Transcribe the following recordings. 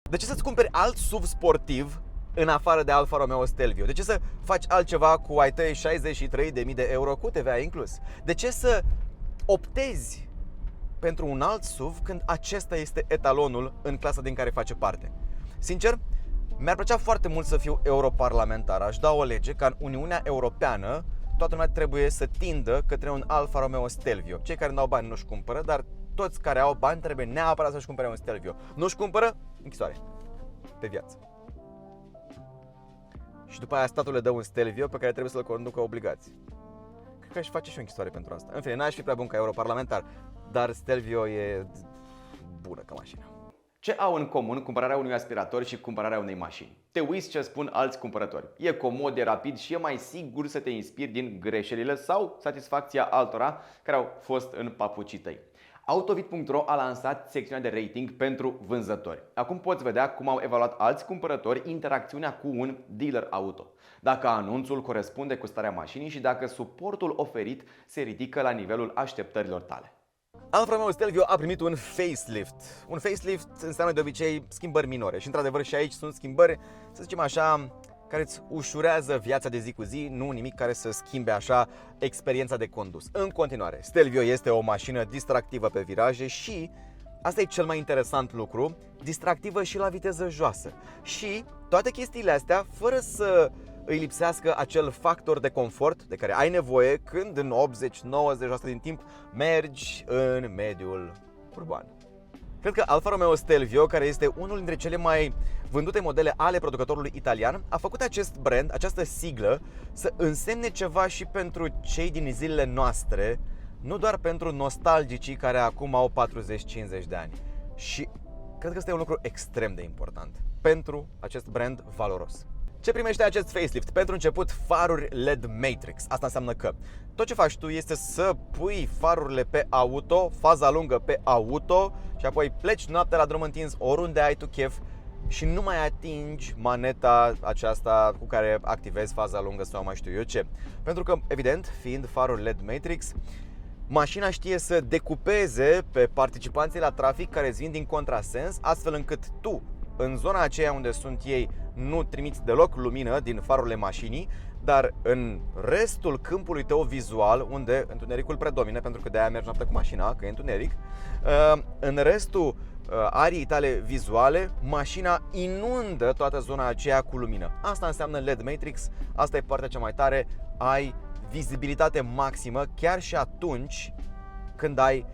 De ce să-ți cumperi alt SUV sportiv în afară de Alfa Romeo Stelvio? De ce să faci altceva cu ai tăi 63.000 de euro cu TVA inclus? De ce să optezi pentru un alt SUV când acesta este etalonul în clasa din care face parte? Sincer, mi-ar plăcea foarte mult să fiu europarlamentar. Aș da o lege ca în Uniunea Europeană toată lumea trebuie să tindă către un Alfa Romeo Stelvio. Cei care nu au bani nu-și cumpără, dar toți care au bani trebuie neapărat să-și cumpere un Stelvio. Nu-și cumpără? Închisoare. Pe viață. Și după aia statul le dă un Stelvio pe care trebuie să-l conducă obligați. Cred că aș face și o închisoare pentru asta. În fine, n-aș fi prea bun ca europarlamentar, dar Stelvio e bună ca mașină. Ce au în comun cumpărarea unui aspirator și cumpărarea unei mașini? Te uiți ce spun alți cumpărători. E comod, e rapid și e mai sigur să te inspiri din greșelile sau satisfacția altora care au fost în papucii tăi. Autovid.ro a lansat secțiunea de rating pentru vânzători. Acum poți vedea cum au evaluat alți cumpărători interacțiunea cu un dealer auto. Dacă anunțul corespunde cu starea mașinii și dacă suportul oferit se ridică la nivelul așteptărilor tale. Alfa Romeo Stelvio a primit un facelift. Un facelift înseamnă de obicei schimbări minore și într-adevăr și aici sunt schimbări, să zicem așa, care îți ușurează viața de zi cu zi, nu nimic care să schimbe așa experiența de condus. În continuare, Stelvio este o mașină distractivă pe viraje și, asta e cel mai interesant lucru, distractivă și la viteză joasă. Și toate chestiile astea fără să îi lipsească acel factor de confort de care ai nevoie când în 80-90% din timp mergi în mediul urban. Cred că Alfa Romeo Stelvio, care este unul dintre cele mai vândute modele ale producătorului italian, a făcut acest brand, această siglă, să însemne ceva și pentru cei din zilele noastre, nu doar pentru nostalgicii care acum au 40-50 de ani. Și cred că este un lucru extrem de important pentru acest brand valoros. Ce primește acest facelift? Pentru început, faruri LED Matrix. Asta înseamnă că tot ce faci tu este să pui farurile pe auto, faza lungă pe auto și apoi pleci noaptea la drum întins oriunde ai tu chef și nu mai atingi maneta aceasta cu care activezi faza lungă sau mai știu eu ce. Pentru că, evident, fiind faruri LED Matrix, mașina știe să decupeze pe participanții la trafic care îți vin din contrasens, astfel încât tu, în zona aceea unde sunt ei, nu trimiți deloc lumină din farurile mașinii, dar în restul câmpului tău vizual, unde întunericul predomină, pentru că de-aia mergi noaptea cu mașina, că e întuneric, în restul ariei tale vizuale, mașina inundă toată zona aceea cu lumină. Asta înseamnă LED Matrix, asta e partea cea mai tare, ai vizibilitate maximă chiar și atunci când ai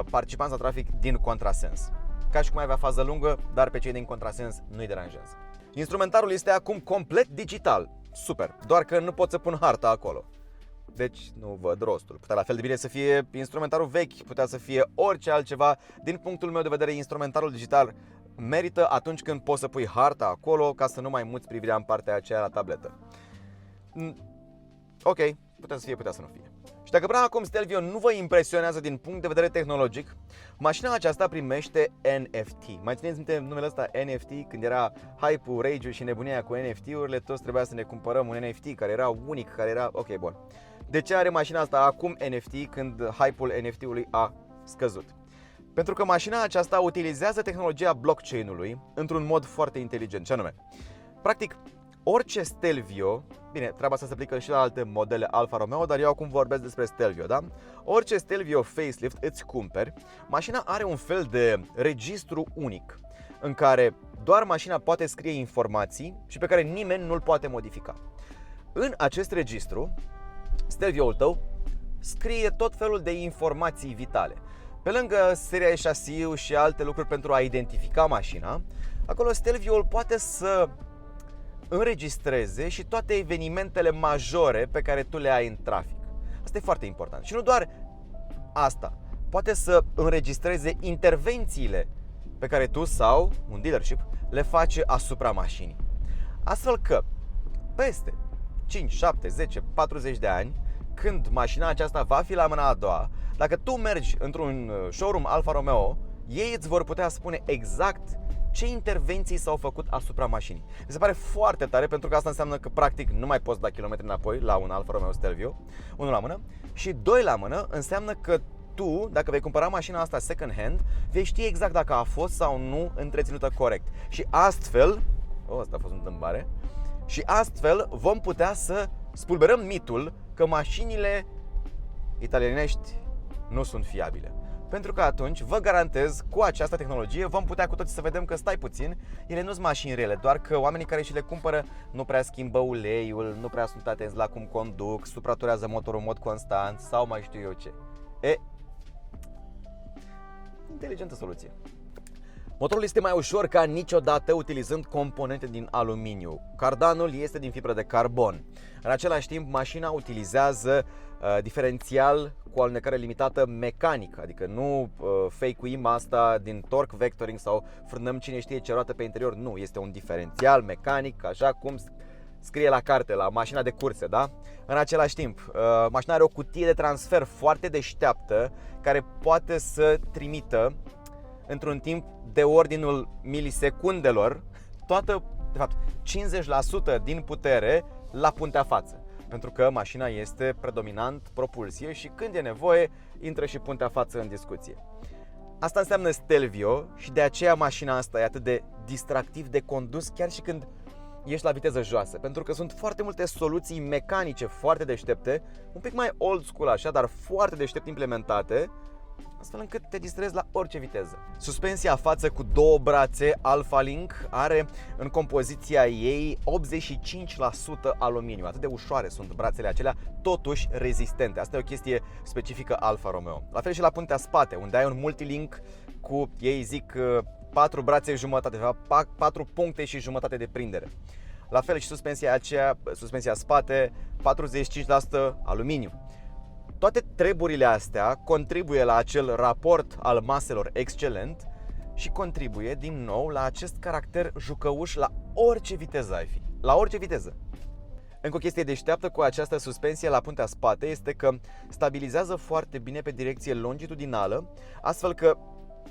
participanți la trafic din contrasens. Ca și cum ai avea fază lungă, dar pe cei din contrasens nu-i deranjează. Instrumentarul este acum complet digital. Super, doar că nu pot să pun harta acolo. Deci nu văd rostul. Putea la fel de bine să fie instrumentarul vechi, putea să fie orice altceva. Din punctul meu de vedere, instrumentarul digital merită atunci când poți să pui harta acolo ca să nu mai muți privirea în partea aceea la tabletă. Ok, putea să fie, putea să nu fie. Și dacă până acum Stelvio nu vă impresionează din punct de vedere tehnologic, mașina aceasta primește NFT. Mai țineți minte numele ăsta NFT? Când era hype-ul, rage-ul și nebunia cu NFT-urile, toți trebuia să ne cumpărăm un NFT care era unic, care era... Ok, bun. De ce are mașina asta acum NFT când hype-ul NFT-ului a scăzut? Pentru că mașina aceasta utilizează tehnologia blockchain-ului într-un mod foarte inteligent. Ce anume? Practic, orice Stelvio, bine, treaba asta se aplică și la alte modele Alfa Romeo, dar eu acum vorbesc despre Stelvio, da? Orice Stelvio facelift îți cumperi, mașina are un fel de registru unic în care doar mașina poate scrie informații și pe care nimeni nu-l poate modifica. În acest registru, Stelvio-ul tău scrie tot felul de informații vitale. Pe lângă seria de șasiu și alte lucruri pentru a identifica mașina, acolo Stelvio-ul poate să înregistreze și toate evenimentele majore pe care tu le ai în trafic. Asta e foarte important. Și nu doar asta, poate să înregistreze intervențiile pe care tu sau un dealership le face asupra mașinii. Astfel că peste 5, 7, 10, 40 de ani, când mașina aceasta va fi la mâna a doua, dacă tu mergi într-un showroom Alfa Romeo, ei îți vor putea spune exact ce intervenții s-au făcut asupra mașinii. Mi se pare foarte tare, pentru că asta înseamnă că practic nu mai poți da kilometri înapoi la un Alfa Romeo Stelvio, unul la mână, și doi la mână înseamnă că tu, dacă vei cumpăra mașina asta second hand, vei ști exact dacă a fost sau nu întreținută corect. Și astfel, asta a fost o întâmplare, și astfel vom putea să spulberăm mitul că mașinile italienești nu sunt fiabile. Pentru că atunci, vă garantez, cu această tehnologie vom putea cu toții să vedem că, stai puțin, ele nu sunt mașini rele, doar că oamenii care și le cumpără nu prea schimbă uleiul, nu prea sunt atenți la cum conduc, supraturează motorul în mod constant sau mai știu eu ce. Inteligentă soluție. Motorul este mai ușor ca niciodată utilizând componente din aluminiu. Cardanul este din fibră de carbon. În același timp, mașina utilizează diferențial cu alunecare limitată mecanică, adică nu fake-uim asta din torque vectoring sau frânăm cine știe ce roată pe interior. Nu, este un diferențial mecanic, așa cum scrie la carte, la mașina de curse, da? În același timp, mașina are o cutie de transfer foarte deșteaptă care poate să trimită într-un timp de ordinul milisecundelor de fapt, 50% din putere la puntea față. Pentru că mașina este predominant propulsie și când e nevoie, intră și puntea față în discuție. Asta înseamnă Stelvio și de aceea mașina asta e atât de distractiv de condus chiar și când ești la viteză joasă. Pentru că sunt foarte multe soluții mecanice foarte deștepte, un pic mai old school așa, dar foarte deștept implementate, astfel încât te distrezi la orice viteză. Suspensia față cu două brațe Alpha Link are în compoziția ei 85% aluminiu. Atât de ușoare sunt brațele acelea, totuși rezistente. Asta e o chestie specifică Alfa Romeo. La fel și la puntea spate, unde ai un multilink cu, ei zic, 4 brațe jumătate, de fapt 4 puncte și jumătate de prindere. La fel și suspensia spate, 45% aluminiu. Toate treburile astea contribuie la acel raport al maselor excelent și contribuie din nou la acest caracter jucăuș la orice viteză ai fi. La orice viteză. Încă o chestie deșteaptă cu această suspensie la puntea spate este că stabilizează foarte bine pe direcție longitudinală, astfel că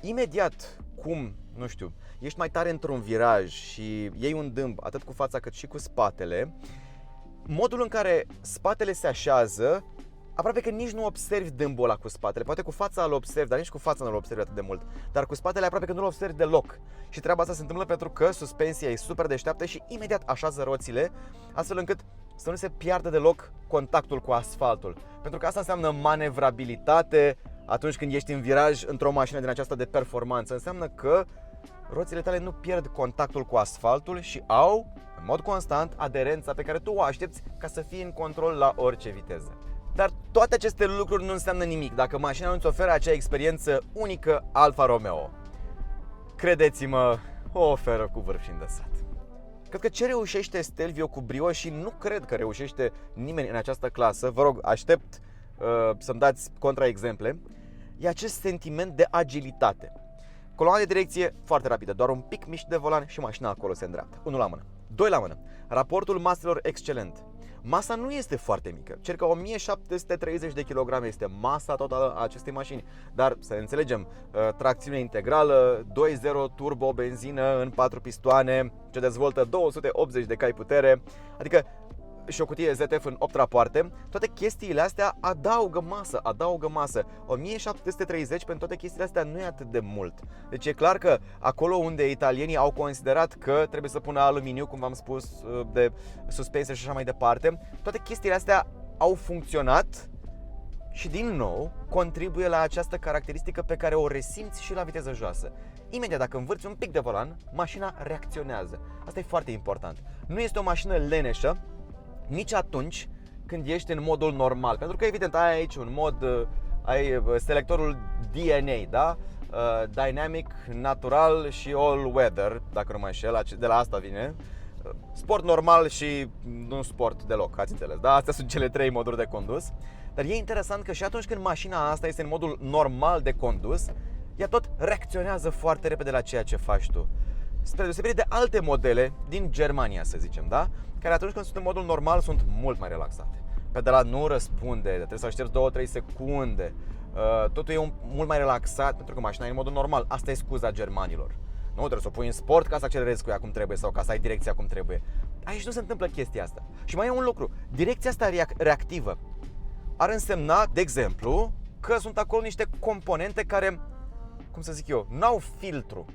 imediat cum, nu știu, ești mai tare într-un viraj și iei un dâmb atât cu fața cât și cu spatele, modul în care spatele se așează, aproape că nici nu observi dâmbul ăla cu spatele. Poate cu fața îl observi, dar nici cu fața nu îl observi atât de mult. Dar cu spatele aproape că nu îl observi deloc. Și treaba asta se întâmplă pentru că suspensia e super deșteaptă și imediat așează roțile, astfel încât să nu se piardă deloc contactul cu asfaltul. Pentru că asta înseamnă manevrabilitate atunci când ești în viraj într-o mașină din aceasta de performanță. Înseamnă că roțile tale nu pierd contactul cu asfaltul și au, în mod constant, aderența pe care tu o aștepți ca să fii în control la orice viteză. Dar toate aceste lucruri nu înseamnă nimic dacă mașina nu îți oferă acea experiență unică Alfa Romeo. Credeți-mă, o oferă cu vârf și îndesat. Cred că ce reușește Stelvio cu brio și nu cred că reușește nimeni în această clasă, vă rog, aștept să-mi dați contraexemple, e acest sentiment de agilitate. Coloana de direcție foarte rapidă, doar un pic mișc de volan și mașina acolo se îndreaptă. 1 la mână. 2 la mână. Raportul maselor excelent. Masa nu este foarte mică, circa 1730 de kg este masa totală a acestei mașini. Dar să înțelegem, tracțiune integrală, 2.0 turbo benzină în 4 pistoane, ce dezvoltă 280 de cai putere, adică și o cutie ZF în 8 rapoarte, toate chestiile astea adaugă masă. 1730 pentru toate chestiile astea nu e atât de mult. Deci e clar că acolo unde italienii au considerat că trebuie să pună aluminiu, cum v-am spus, de suspensie și așa mai departe, toate chestiile astea au funcționat și din nou contribuie la această caracteristică pe care o resimți și la viteză joasă. Imediat dacă învârți un pic de volan, mașina reacționează. Asta e foarte important. Nu este o mașină leneșă nici atunci când ești în modul normal, pentru că evident ai aici un mod, ai selectorul DNA, da? Dynamic, natural și all weather, dacă nu mă înșel, de la asta vine. Sport normal și nu sport deloc, ați înțeles, da? Astea sunt cele 3 moduri de condus. Dar e interesant că și atunci când mașina asta este în modul normal de condus, ea tot reacționează foarte repede la ceea ce faci tu. Spre deosebire de alte modele din Germania, să zicem, da? Care atunci când sunt în modul normal sunt mult mai relaxate. Pedala nu răspunde, trebuie să aștepți 2-3 secunde. Totul e mult mai relaxat pentru că mașina e în modul normal. Asta e scuza germanilor. Nu trebuie să o pui în sport ca să accelerezi cu ea cum trebuie sau ca să ai direcția cum trebuie. Aici nu se întâmplă chestia asta. Și mai e un lucru. Direcția asta reactivă ar însemna, de exemplu, că sunt acolo niște componente care, cum să zic eu, n-au filtru.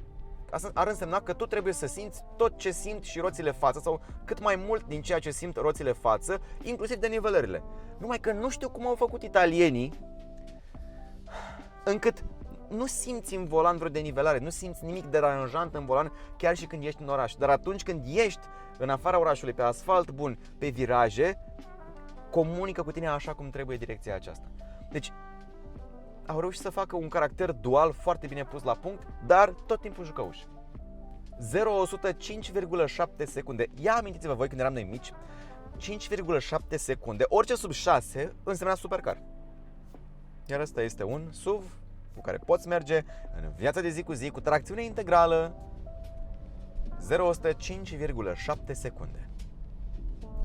Asta ar însemna că tu trebuie să simți tot ce simt și roțile față sau cât mai mult din ceea ce simt roțile față, inclusiv de nivelările. Numai că nu știu cum au făcut italienii încât nu simți în volan vreo denivelare, nu simți nimic deranjant în volan chiar și când ești în oraș. Dar atunci când ești în afara orașului, pe asfalt bun, pe viraje, comunică cu tine așa cum trebuie direcția aceasta. Deci au reușit să facă un caracter dual foarte bine pus la punct, dar tot timpul jucăuș. 0-100 5,7 secunde. Ia amintiți-vă voi când eram noi mici, 5,7 secunde, orice sub 6 însemna supercar. Iar ăsta este un SUV cu care poți merge în viața de zi cu zi cu tracțiune integrală. 0-100 5,7 secunde.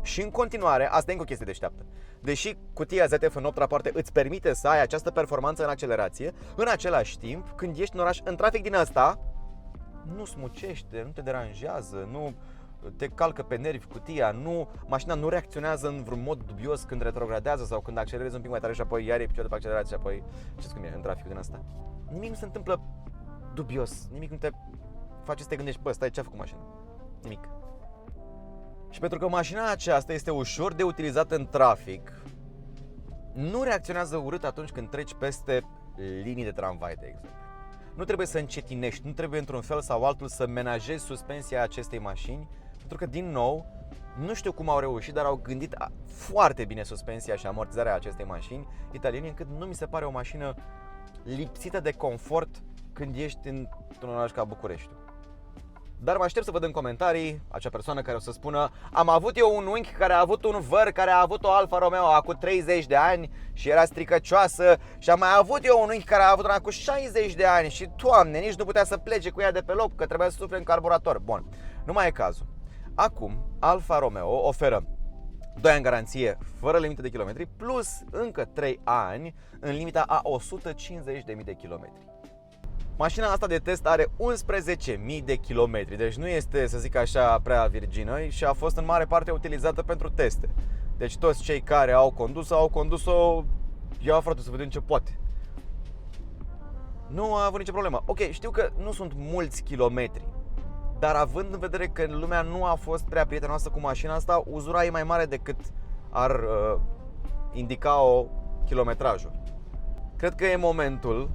Și în continuare, asta e încă o chestie deșteaptă. Deși cutia ZF în 8 rapoarte îți permite să ai această performanță în accelerație, în același timp, când ești în oraș, în trafic din ăsta, nu smucește, nu te deranjează, nu te calcă pe nervi cutia, mașina nu reacționează în vreun mod dubios când retrogradează sau când accelerezi un pic mai tare și apoi iar e picior de pe accelerație și apoi, știți cum e în traficul din ăsta. Nimic nu se întâmplă dubios, nimic nu te face să te gândești, bă, stai, ce-a făcut mașina? Nimic. Și pentru că mașina aceasta este ușor de utilizat în trafic, nu reacționează urât atunci când treci peste linii de tramvai, de exemplu. Nu trebuie să încetinești, nu trebuie într-un fel sau altul să menajezi suspensia acestei mașini, pentru că, din nou, nu știu cum au reușit, dar au gândit foarte bine suspensia și amortizarea acestei mașini italiene, încât nu mi se pare o mașină lipsită de confort când ești într-un oraș ca București. Dar mă aștept să văd în comentarii acea persoană care o să spună: am avut eu un unchi care a avut un văr care a avut o Alfa Romeo acum 30 de ani și era stricăcioasă, și am mai avut eu un unchi care a avut una cu 60 de ani și, Doamne, nici nu putea să plece cu ea de pe loc, că trebuia să sufle în carburator. Bun, nu mai e cazul. Acum, Alfa Romeo oferă 2 ani garanție fără limită de kilometri plus încă 3 ani în limita a 150.000 de kilometri. Mașina asta de test are 11.000 de kilometri, deci nu este, să zic așa, prea virgină și a fost în mare parte utilizată pentru teste. Deci toți cei care au condus-o, ia frate să vedem ce poate. Nu a avut nicio problemă. Ok, știu că nu sunt mulți kilometri, dar având în vedere că lumea nu a fost prea prietenoasă cu mașina asta, uzura e mai mare decât ar indica-o kilometrajul. Cred că e momentul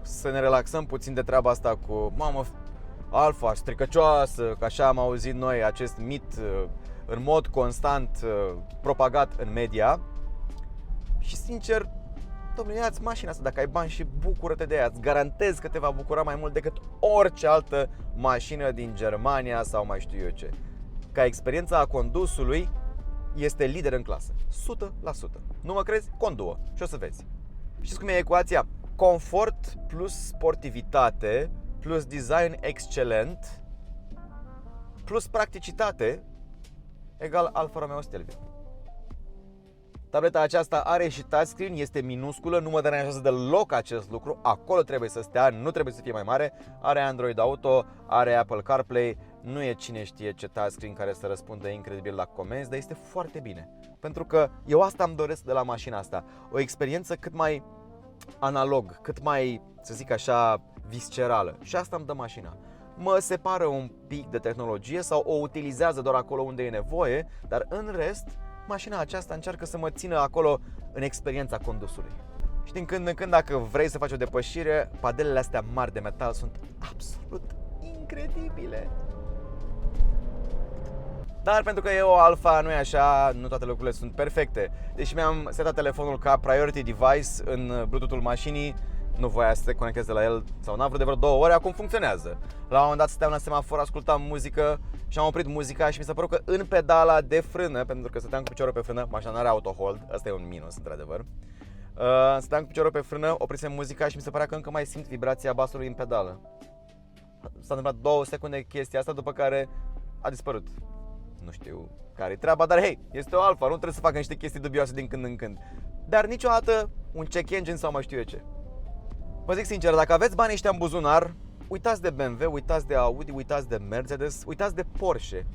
să ne relaxăm puțin de treaba asta cu mamă, Alfa stricăcioasă, că așa am auzit noi acest mit în mod constant propagat în media. Și sincer, domnule, ia-ți mașina asta dacă ai bani și bucură-te de ea. Îți garantez că te va bucura mai mult decât orice altă mașină din Germania sau mai știu eu ce. Ca experiența a condusului este lider în clasă, 100%. Nu mă crezi? Conduă și o să vezi. Știți cum e ecuația? Confort plus sportivitate plus design excelent plus practicitate egal Alfa Romeo Stelvio. Tableta aceasta are și touchscreen, este minusculă, nu mă deranjează deloc acest lucru, acolo trebuie să stea, nu trebuie să fie mai mare. Are Android Auto, are Apple CarPlay, nu e cine știe ce touchscreen care să răspundă incredibil la comenzi, dar este foarte bine. Pentru că eu asta îmi doresc de la mașina asta, o experiență cât mai analog, cât mai, să zic așa, viscerală. Și asta îmi dă mașina. Mă separă un pic de tehnologie sau o utilizează doar acolo unde e nevoie, dar în rest, mașina aceasta încearcă să mă țină acolo în experiența condusului. Și din când în când, dacă vrei să faci o depășire, padelele astea mari de metal sunt absolut incredibile. Dar pentru că e o Alfa, nu e așa, nu toate lucrurile sunt perfecte. Deși mi-am setat telefonul ca priority device în Bluetooth-ul mașinii, nu voia să se conecteze la el sau n-a vrut de vreo 2 ore, acum funcționează. La un moment dat stăteam la semafor, ascultam muzică și am oprit muzica și mi s-a părut că în pedala de frână, pentru că stăteam cu piciorul pe frână, mașina nu are auto-hold, asta e un minus într-adevăr. Stăteam cu piciorul pe frână, oprisem muzica și mi se părea că încă mai simt vibrația basului în pedală. S-a întâmplat 2 secunde chestia asta, după care a dispărut. Nu știu care-i treaba, dar hei, este o Alfa, nu trebuie să facă niște chestii dubioase din când în când. Dar niciodată un check engine sau mai știu eu ce. Vă zic sincer, dacă aveți banii ăștia în buzunar, uitați de BMW, uitați de Audi, uitați de Mercedes, uitați de Porsche.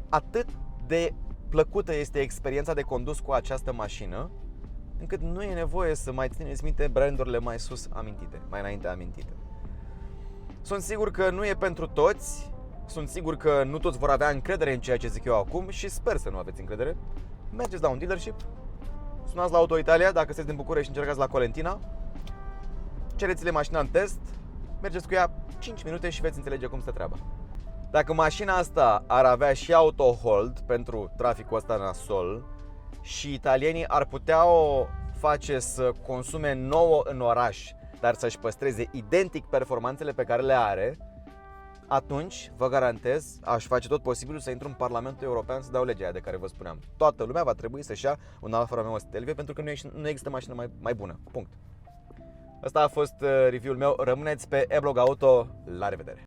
Atât de plăcută este experiența de condus cu această mașină, încât nu e nevoie să mai țineți minte brandurile mai sus amintite, mai înainte amintite. Sunt sigur că nu e pentru toți, sunt sigur că nu toți vor avea încredere în ceea ce zic eu acum și sper să nu aveți încredere. Mergeți la un dealership, sunați la Auto Italia dacă sunteți din București și încercați la Colentina, cereți-le mașina în test, mergeți cu ea 5 minute și veți înțelege cum stă treaba. Dacă mașina asta ar avea și auto hold pentru traficul ăsta nasol și italienii ar putea o face să consume nouă în oraș, dar să-și păstreze identic performanțele pe care le are, atunci, vă garantez, aș face tot posibilul să intru în Parlamentul European să dau legea aia de care vă spuneam. Toată lumea va trebui să-și ia un Alfa Romeo Stelvio pentru că nu există mașină mai bună. Punct. Asta a fost review-ul meu. Rămâneți pe eBlog Auto. La revedere!